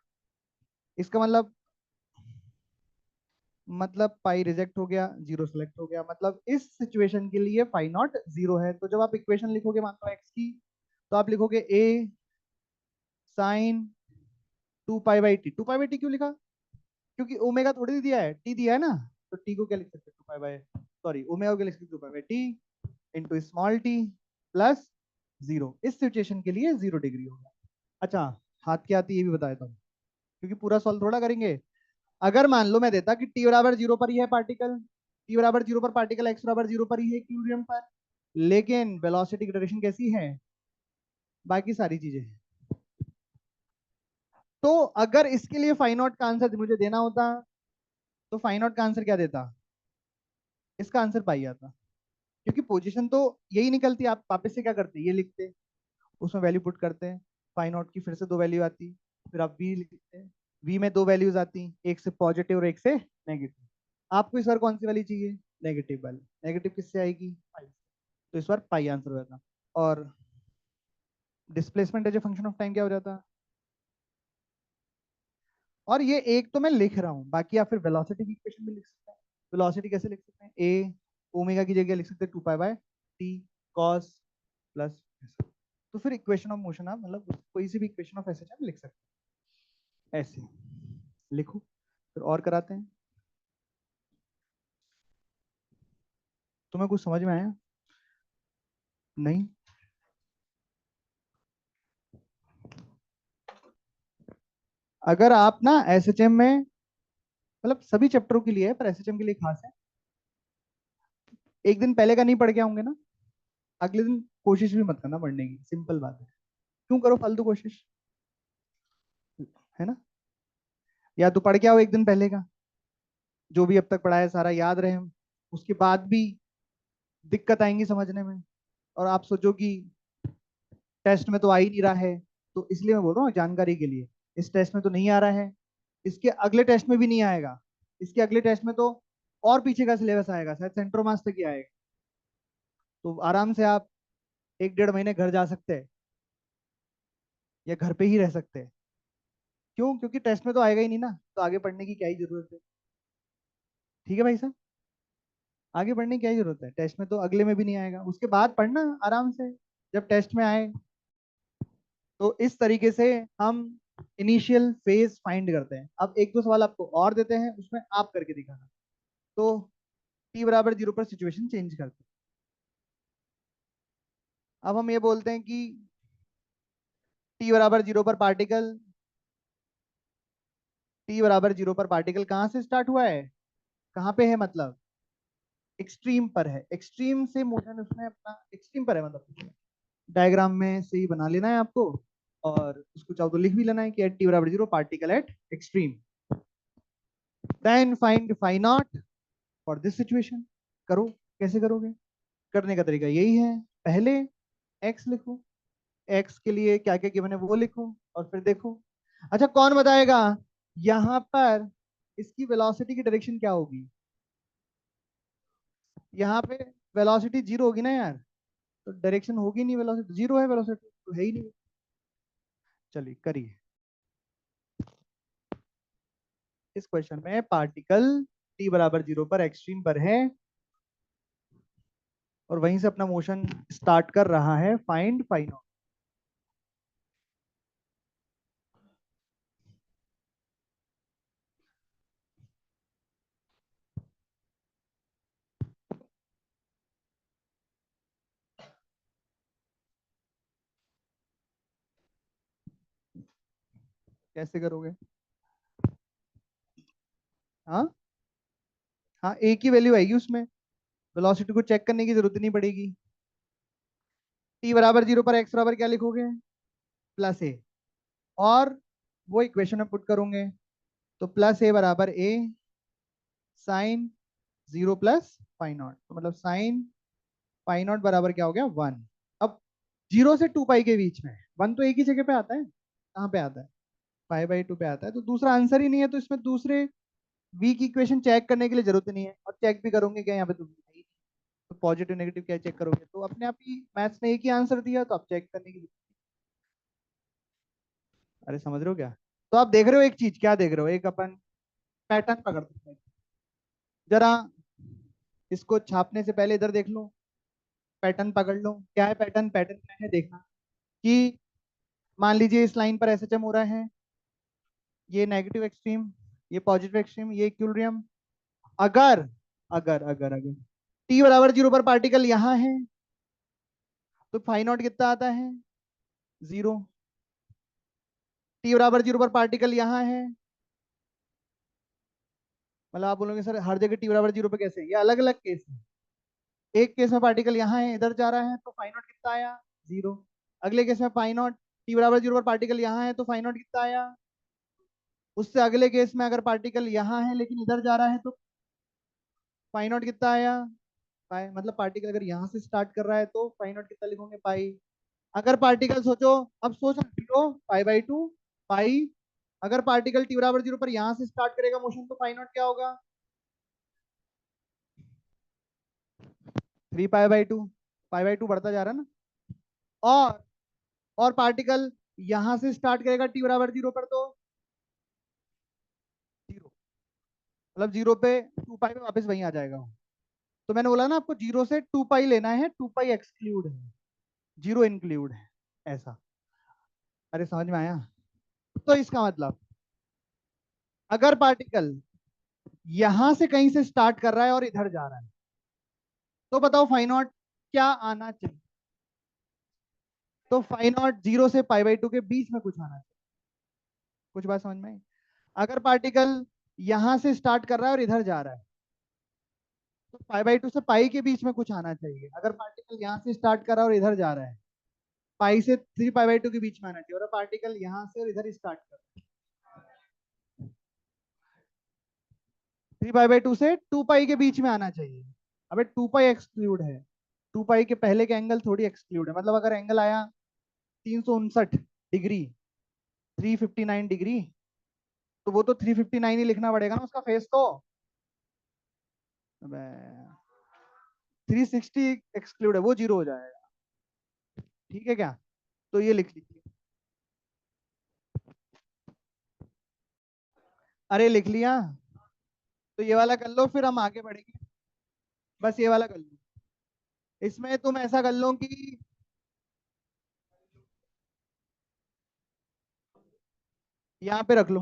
इसका मतलब पाई रिजेक्ट हो गया, 0 सेलेक्ट हो गया। मतलब इस सिचुएशन के लिए फाई नॉट 0 है। तो जब आप इक्वेशन लिखोगे मान लो एक्स की, तो आप लिखोगे A sine 2 pi by T. 2 pi by T क्यों लिखा? क्योंकि ओमेगा थोड़ी दिया है, टी दिया है ना। तो टी को क्या लिख सकते हैं, 2 पाई बाई, सॉरी ओमेगा को क्या लिख सकते हैं, 2 pi by T into small t plus 0। इस सिचुएशन के लिए 0 डिग्री होगा। अच्छा, हाथ की आती ये भी बता देता हूँ, क्योंकि पूरा सॉल्व थोड़ा करेंगे। अगर मान लो मैं देता कि टी बराबर 0 पर ही है पार्टिकल, टी बराबर 0 पर पार्टिकल एक्स बराबर 0 पर ही है इक्विलिब्रियम पर, लेकिन वेलोसिटी की डायरेक्शन कैसी है, बाकी सारी चीजें। तो अगर इसके लिए फाई नॉट का आंसर मुझे देना होता, तो फाई नॉट का आंसर क्या देता, इसका आंसर पाई आता। क्योंकि पोजीशन तो यही निकलती, आप वापस से क्या करते, ये लिखते, उसमें वैल्यू पुट करते हैं, फाई नॉट की फिर से दो वैल्यू आती, फिर आप वी लिखते हैं, वी में दो वैल्यूज आती, एक से पॉजिटिव और एक से नेगेटिव। आपको इस बार कौन सी वाली चाहिए, नेगेटिव वाली। नेगेटिव किससे आएगी, पाई। तो इस बार पाई आंसर हो जाता। और displacement as a function of time क्या हो जाता। और ये एक तो मैं लिख रहा हूँ, बाकी आप फिर वेलोसिटी की इक्वेशन भी लिख सकते हैं। वेलोसिटी कैसे लिख सकते हैं, ए ओमेगा की जगह लिख सकते हैं 2 pi by T cos plus. तो फिर इक्वेशन ऑफ मोशन आप मतलब कोई सी भी इक्वेशन ऑफ एसएचएम लिख सकते हैं। ऐसे लिखो, फिर और कराते हैं। तुम्हें कुछ समझ में आया? नहीं? अगर आप ना एसएचएम में, मतलब सभी चैप्टरों के लिए है पर एसएचएम के लिए खास है, एक दिन पहले का नहीं पढ़ के होंगे ना, अगले दिन कोशिश भी मत करना पढ़ने की, सिंपल बात है। क्यों करो फालतू कोशिश, है ना। या तो पढ़ के आओ एक दिन पहले का, जो भी अब तक पढ़ा है सारा याद रहे, उसके बाद भी दिक्कत आएंगी समझने में, और आप सोचो कि टेस्ट में तो आ ही नहीं रहा है। तो इसलिए मैं बोल रहा हूँ जानकारी के लिए, इस टेस्ट में तो नहीं आ रहा है, इसके अगले टेस्ट में भी नहीं आएगा, इसके अगले टेस्ट में तो और पीछे का सिलेबस आएगा, शायद सेंट्रो मास तक ही आएगा। तो आराम से आप 1 डेढ़ महीने घर जा सकते हैं, या घर पे ही रह सकते हैं। क्यों? क्योंकि टेस्ट में तो आएगा ही नहीं ना, तो आगे पढ़ने की क्या ही जरूरत है। ठीक है भाई साहब, आगे पढ़ने की क्या ही जरूरत है, टेस्ट में तो अगले में भी नहीं आएगा, उसके बाद पढ़ना आराम से जब टेस्ट में आए। तो इस तरीके से हम इनिशियल फेज फाइंड करते हैं। अब एक दो सवाल आपको और देते हैं, उसमें आप करके दिखाना। तो टी बराबर 0 पर सिचुएशन चेंज करते हैं। अब हम ये बोलते हैं कि टी बराबर 0 पर पार्टिकल, टी बराबर 0 पर पार्टिकल कहाँ से स्टार्ट हुआ है, कहाँ पे है, मतलब एक्सट्रीम पर है। एक्सट्रीम से मोशन उसने अपना एक्सट्रीम पर है, मतलब डायग्राम में से ही बना लेना है आपको, और उसको चाहो तो लिख भी लेना है कि एट टी बराबर 0 particle at extreme. Then find phi nought for this situation. करो, कैसे करोगे, करने का तरीका यही है, पहले एक्स लिखो, एक्स के लिए क्या क्या गिवन है वो लिखो, और फिर देखो। अच्छा, कौन बताएगा यहां पर इसकी वेलोसिटी की डायरेक्शन क्या होगी। यहाँ पे वेलोसिटी 0 होगी ना यार, तो डायरेक्शन होगी नहीं, वेलोसिटी 0 है, वेलोसिटी तो है ही नहीं। चलिए करिए। इस क्वेश्चन में पार्टिकल टी बराबर 0 पर एक्सट्रीम पर है, और वहीं से अपना मोशन स्टार्ट कर रहा है, फाइंड फाई नॉट। कैसे करोगे? हाँ, हाँ एक ही वैल्यू आएगी उसमें, वेलोसिटी को चेक करने की जरूरत नहीं पड़ेगी। टी बराबर 0 पर एक्स बराबर क्या लिखोगे, प्लस ए, और वो इक्वेशन में पुट करोगे, तो प्लस ए बराबर A sign 0 plus phi not, तो मतलब साइन फाई नॉट बराबर क्या हो गया 1। अब 0 से 2 पाई के बीच में, 1 तो एक ही जगह पे आता है, कहाँ पे आता है, 5/2 पे आता है, तो दूसरा आंसर ही नहीं है, तो इसमें दूसरे वी की इक्वेशन चेक करने के लिए जरूरत नहीं है, और चेक भी करोगे क्या यहाँ पे, तो पॉजिटिव नेगेटिव क्या चेक करोगे, तो अपने आप ही मैथ्स ने एक ही आंसर दिया, तो आप चेक करने की। अरे समझ रहे हो क्या, तो आप देख रहे हो एक चीज, क्या देख रहे हो, एक अपन पैटर्न पकड़ सकते हैं। जरा इसको छापने से पहले इधर देख लो, पैटर्न पकड़ लो, क्या है पैटर्न, पैटर्न क्या है देखना, कि मान लीजिए इस लाइन पर एसएचएम हो रहा है, ये नेगेटिव एक्सट्रीम, ये पॉजिटिव एक्सट्रीम, ये इक्विलिब्रियम। अगर अगर अगर अगर टी बराबर 0 पर पार्टिकल यहाँ है, तो फाई नॉट कितना आता है, 0। टी बराबर 0 पर पार्टिकल यहाँ है, मतलब आप बोलोगे सर हर जगह टी बराबर 0 पे कैसे, ये अलग अलग केस है। एक केस में पार्टिकल यहाँ है, इधर जा रहा है, तो फाई नॉट कितना आया, 0। अगले केस में फाई नॉट, टी बराबर 0 पर पार्टिकल यहाँ है, तो फाई नॉट कितना आया। उससे अगले केस में अगर पार्टिकल यहाँ है लेकिन इधर जा रहा है, तो फाई नॉट कितना आया, पाई, मतलब पार्टिकल अगर यहाँ से स्टार्ट कर रहा है तो फाई नॉट कितना लिखोगे, पाई। अगर पार्टिकल सोचो, अब सोचो 0 पाई/2 पाई, अगर पार्टिकल टी बराबर 0 पर यहाँ से स्टार्ट करेगा मोशन, तो फाई नॉट क्या होगा, 3 पाई/2, पाई/2 बढ़ता जा रहा है ना। और और पार्टिकल यहां से स्टार्ट करेगा टी बराबर 0 पर, तो 0, मतलब 0 पे 2 पाई में वापस वहीं आ जाएगा वो। तो मैंने बोला ना आपको 0 से 2 पाई लेना है, 2 पाई एक्सक्लूड है, 0 इंक्लूड है, ऐसा। अरे समझ में आया, तो इसका मतलब अगर पार्टिकल यहां से कहीं से स्टार्ट कर रहा है और इधर जा रहा है, तो बताओ फाई नॉट क्या आना चाहिए, तो फाई नॉट 0 से पाई/2 के बीच में कुछ आना चाहिए। कुछ बात समझ में आई। अगर पार्टिकल यहां से स्टार्ट कर रहा है और इधर जा रहा है, तो पाई/2 से पाई के बीच में कुछ आना चाहिए। अगर पार्टिकल यहाँ से स्टार्ट कर रहा है और इधर जा रहा है, पाई से 3 पाई/2 के बीच में आना चाहिए, और पार्टिकल यहाँ से और इधर स्टार्ट कर रहा है, 3 पाई/2 से 2 पाई के बीच में आना चाहिए। अबे 2 पाई एक्सक्लूड है, 2 पाई के पहले के एंगल थोड़ी एक्सक्लूड है, मतलब अगर एंगल आया 359 डिग्री, 359 डिग्री, तो वो तो 359 ही लिखना पड़ेगा ना उसका फेस तो। 360 एक्सक्लूड है, वो 0 हो जाएगा, ठीक है क्या, तो ये लिख लीजिए। अरे लिख लिया, तो ये वाला कर लो, फिर हम आगे बढ़ेंगे। बस ये वाला कर लो, इसमें तुम ऐसा कर लो कि यहाँ पे रख लो,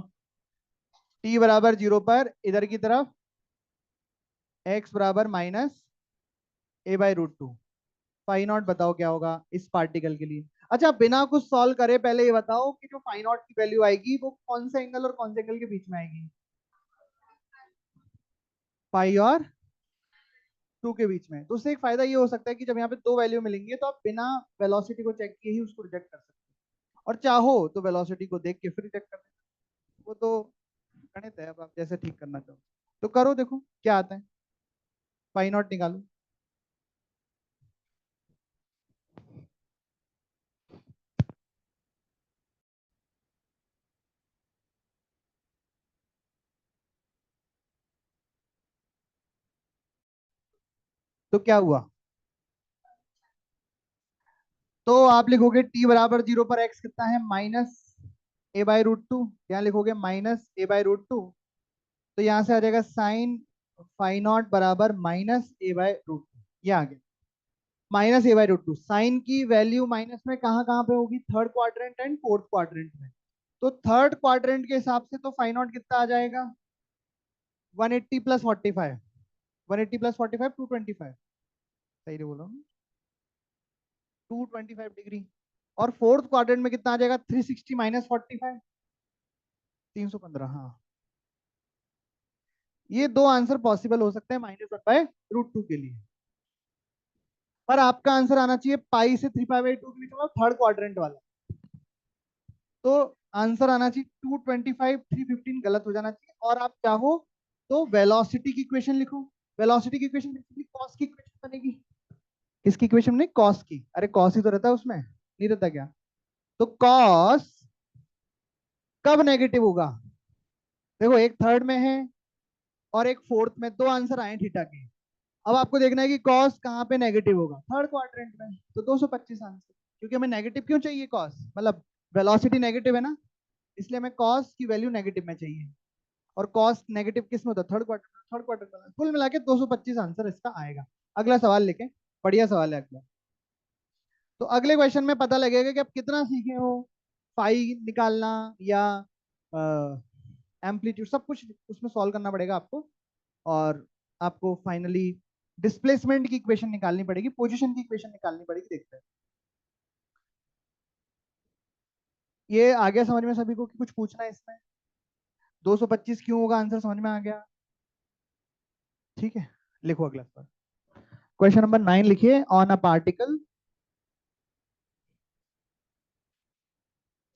टी बराबर 0 पर इधर की तरफ एक्स बराबर -a/√2, फाई नॉट बताओ क्या होगा इस पार्टिकल के लिए। अच्छा बिना कुछ सॉल्व करे पहले ये बताओ कि जो फाई नॉट की वैल्यू आएगी वो कौन से एंगल और कौन से एंगल के बीच में आएगी, पाई और 2 के बीच में। तो उससे एक फायदा ये हो सकता है कि जब यहाँ पे दो वैल्यू मिलेंगे, तो आप बिना वेलोसिटी को चेक किए ही उसको रिजेक्ट कर सकते हैं, और चाहो तो वेलोसिटी को देख के फिर रिजेक्ट कर सकते हैं। वो तो गणित है, अब आप जैसे ठीक करना चाहो तो करो, देखो क्या आता है, फाई नॉट निकालो। तो क्या हुआ, तो आप लिखोगे टी बराबर 0 पर एक्स कितना है, -a/√2, यहाँ लिखोगे -a/√2, तो यहाँ से आ जाएगा साइन फाई नॉट बराबर -a/√2, ये आ गया -a/√2। साइन की वैल्यू माइनस में कहाँ कहाँ पे होगी, third quadrant and fourth quadrant में। तो थर्ड क्वाड्रेंट के हिसाब से तो फाई नॉट कितना आ जाएगा, 180 + 45, 180 + 45 225, सही बोलो, 225 डिग्री। और फोर्थ क्वाड्रेंट में कितना आ जाएगा, 360 - 45, 315। हाँ, ये दो आंसर पॉसिबल हो सकते हैं -1/√2 के लिए, पर आपका आंसर आना चाहिए पाई से 3 पाई/2 के बीच में, थर्ड क्वाड्रेंट वाला। तो आंसर आना चाहिए 225, 315 गलत हो जाना चाहिए। और आप चाहो तो वेलोसिटी की इक्वेशन लिखो, वेलोसिटी की इक्वेशन लिखोगे कॉस की इक्वेशन बनेगी, किसकी इक्वेशन नहीं, कॉस की। अरे कॉस ही तो रहता है उसमें, नहीं रहता क्या, तो कॉस कब नेगेटिव होगा? देखो एक थर्ड में है और एक फोर्थ में, दो आंसर आए थीटा के। अब आपको देखना है कि कॉस कहाँ पे नेगेटिव होगा, थर्ड क्वाड्रेंट में, तो 225 आंसर। क्योंकि हमें नेगेटिव क्यों चाहिए कॉस, मतलब वेलोसिटी नेगेटिव है ना, इसलिए हमें कॉस की वैल्यू नेगेटिव में चाहिए। और कॉस नेगेटिव किस में होता है? थर्ड क्वाड्रेंट में। कुल मिला के 225 आंसर इसका आएगा। अगला सवाल लेके, बढ़िया सवाल है अगला। तो अगले क्वेश्चन में पता लगेगा कि आप कितना सीखे हो फाई निकालना या एम्पलीट्यूड, सब कुछ उसमें सॉल्व करना पड़ेगा आपको। और आपको फाइनली डिस्प्लेसमेंट की इक्वेशन निकालनी पड़ेगी, पोजीशन की इक्वेशन निकालनी पड़ेगी। देखते हैं ये आ गया समझ में सभी को कि कुछ पूछना है इसमें? 225 क्यों होगा, आंसर समझ में आ गया? ठीक है, लिखो अगला सवाल। क्वेश्चन नंबर 9 लिखिए। On a particle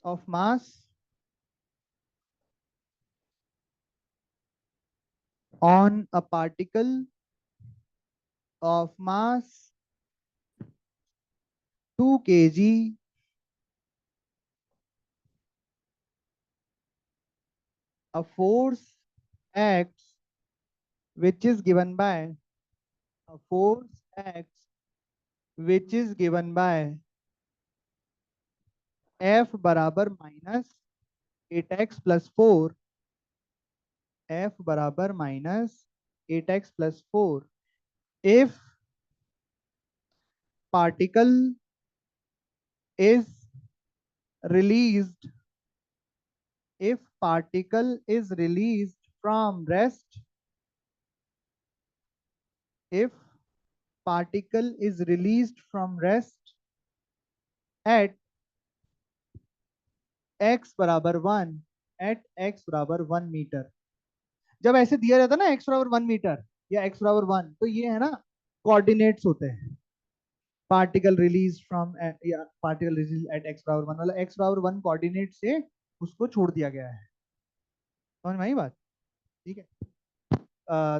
of mass on a particle of mass 2 kg, a force acts which is given by a force acts which is given by F बराबर माइनस 8x+4, F बराबर minus 8x+4 if particle is released, if particle is released from rest, if particle is released from rest at x बराबर 1, eight x बराबर 1 metre. जब ऐसे दिया जाता है ना x बराबर 1 मीटर या x बराबर 1, तो ये है ना कोऑर्डिनेट्स होते हैं। पार्टिकल रिलीज फ्रॉम या पार्टिकल रिलीज एट x बराबर 1, मतलब x बराबर 1 कोऑर्डिनेट से उसको छोड़ दिया गया है। समझ में आई बात? ठीक है।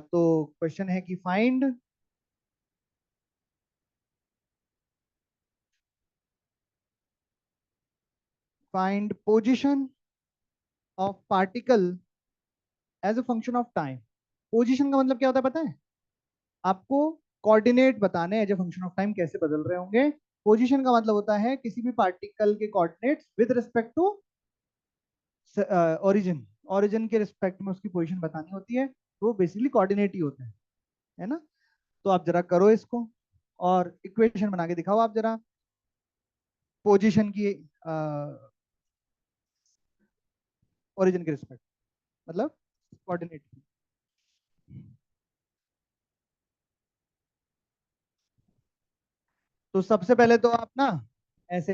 तो क्वेश्चन है कि find position of particle as a function of time. Position का मतलब क्या होता है पता है आपको? कोऑर्डिनेट बताने as a function of time कैसे बदल रहे होंगे। पोजीशन का मतलब होता है किसी भी पार्टिकल के coordinates with respect to origin, origin के रिस्पेक्ट में उसकी पोजीशन बतानी होती है, तो वो बेसिकली कोऑर्डिनेट ही होते हैं, है ना। तो आप जरा करो इसको और इक्वेशन बना के दिखाओ आप जरा, पोजीशन की ओरिजिन के रिस्पेक्ट, मतलब कोऑर्डिनेट की। तो सबसे पहले तो आप ना ऐसे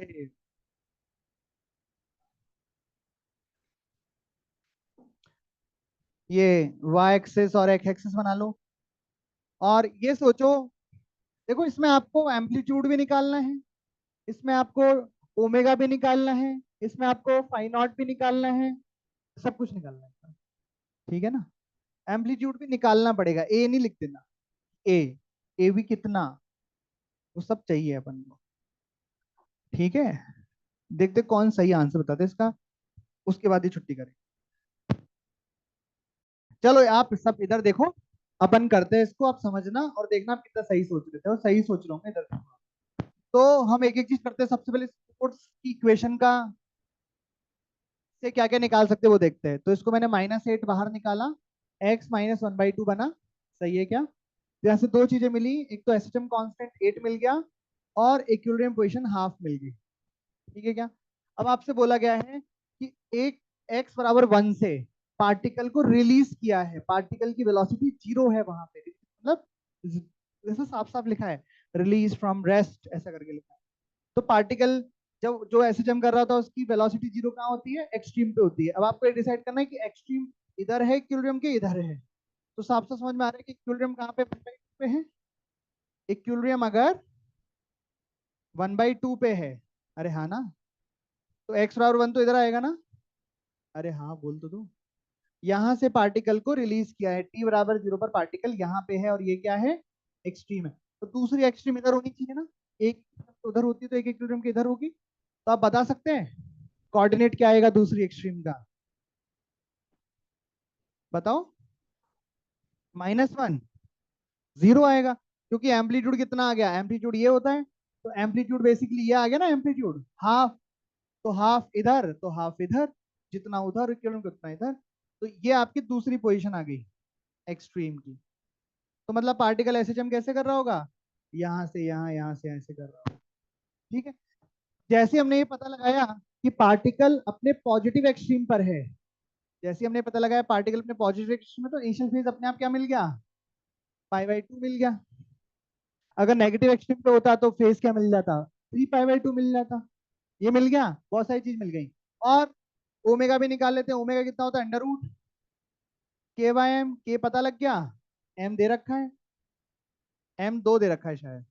ये y एक्सिस और x एक्सिस बना लो और ये सोचो, देखो इसमें आपको एम्पलीट्यूड भी निकालना है, इसमें आपको ओमेगा भी निकालना है, इसमें आपको फाई नॉट भी निकालना है, सब कुछ निकालना है। ठीक है ना। एम्पलीट्यूड भी निकालना पड़ेगा, ए नहीं लिख देना, ए, ए भी कितना, वो सब चाहिए अपन को। ठीक है, देखते कौन सही आंसर बताते हैं इसका, उसके बाद ही छुट्टी करें। चलो आप सब इधर देखो, अपन करते हैं इसको, आप समझना और देखना आप कितना सही सोच रहे थे, और सही सोच रहे होंगे इधर देखो। तो हम एक एक चीज करते हैं। सबसे पहले फोर्स की इक्वेशन का से क्या क्या निकाल सकते हैं वो देखते हैं। तो इसको मैंने -8 बाहर निकाला, x-1/2 बना, सही है क्या? तो यहाँ से दो चीजें मिली, एक तो एसएचएम कांस्टेंट 8 मिल गया और इक्विलिब्रियम पोजीशन हाफ मिल गई। ठीक है क्या? अब आपसे बोला गया है कि एक x बराबर 1 से पार्टिकल को रिलीज किया है, पार्टिकल की वेलोसिटी 0 है वहां पे, मतलब जैसे साफ साफ लिखा है रिलीज फ्रॉम रेस्ट ऐसा करके लिखा है। तो पार्टिकल जब जो एसएचएम कर रहा था उसकी वेलोसिटी 0 कहाँ होती है? एक्सट्रीम पे होती है। अब आपको ये डिसाइड करना है कि एक्सट्रीम इधर है इक्विलिब्रियम के इधर है। तो साफ साफ समझ में आ रहा है कि इक्विलिब्रियम कहाँ पे 1/2 पे है। इक्विलिब्रियम अगर 1/2 पे है, अरे हाँ ना, तो एक्स बराबर 1 तो इधर आएगा ना। अरे हाँ बोल तो दो। यहाँ से पार्टिकल को रिलीज किया है, टी बराबर 0 पर पार्टिकल यहाँ पे है और ये क्या है? एक्सट्रीम है। तो दूसरी एक्सट्रीम इधर होनी चाहिए ना, एक तो उधर होती तो एक इक्विलिब्रियम के इधर होगी। तो आप बता सकते हैं कोऑर्डिनेट क्या आएगा दूसरी एक्सट्रीम का? बताओ। -1, 0 आएगा, क्योंकि एम्पलीट्यूड कितना आ गया, एम्पलीट्यूड ये होता है, तो एम्पलीट्यूड बेसिकली ये आ गया ना, एम्पलीट्यूड हाफ, तो हाफ इधर तो हाफ इधर, जितना उधर इक्वल उतना इधर, तो ये आपकी दूसरी पोजीशन आ गई एक्सट्रीम की। तो मतलब पार्टिकल एसएचएम कैसे कर रहा होगा, यहाँ से यहाँ, यहाँ से ऐसे कर रहा होगा। ठीक है, जैसे हमने ये पता लगाया कि पार्टिकल अपने पॉजिटिव एक्सट्रीम पर है, जैसे हमने पता लगाया पार्टिकल अपने पॉजिटिव एक्सट्रीम में, तो इनिशियल फेज अपने आप क्या मिल गया, π/2 मिल गया। अगर नेगेटिव एक्सट्रीम पे होता तो फेज क्या मिल जाता, 3π/2 मिल जाता। ये मिल गया, बहुत सारी चीज मिल गई। और ओमेगा भी निकाल लेते हैं, ओमेगा कितना होता है, √, k/m, के पता लग गया, m दे रखा है, m 2 दे रखा है शायद,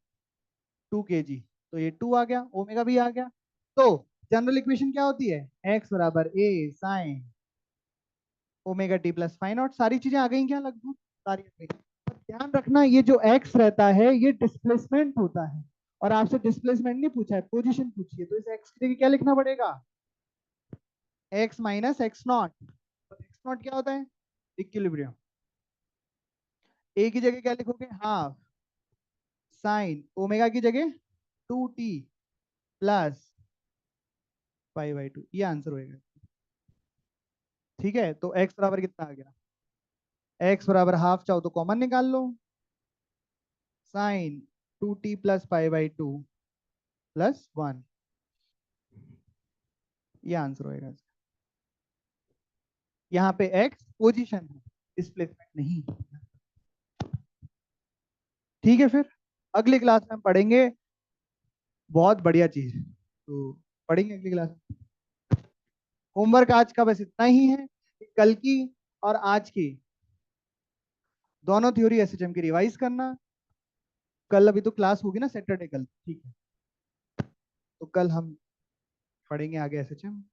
2 kg, तो ये 2 आ गया, ओमेगा भी आ गया। तो जनरल इक्वेशन क्या होती है, x बराबर a sin omega T plus phi nought. सारी चीजें आ गई क्या, लगभग सारी आ गई। पर ध्यान रखना, ये जो x रहता है ये डिस्प्लेसमेंट होता है, और आपसे डिस्प्लेसमेंट नहीं पूछा है, पोजीशन पूछी है, तो इस x के लिए क्या लिखना पड़ेगा, x minus x not. X not क्या होता है, इक्विलिब्रियम। a की जगह क्या लिखोगे, हाफ साइन ओमेगा की जगह 2t प्लस π/2, ये आंसर होएगा। ठीक है, तो x बराबर कितना आ गया, x बराबर हाफ चाहो तो कॉमन निकाल लो, साइन 2t प्लस π/2 प्लस 1, ये आंसर होएगा। यहाँ पे x पोजीशन है, डिस्प्लेसमेंट नहीं। ठीक है, फिर अगली क्लास में हम पढ़ेंगे बहुत बढ़िया चीज, तो पढ़ेंगे अगली क्लास में। होमवर्क आज का बस इतना ही है कि कल की और आज की दोनों थ्योरी एसएचएम की रिवाइज करना। कल अभी तो क्लास होगी ना सैटरडे कल, ठीक है, तो कल हम पढ़ेंगे आगे एसएचएम।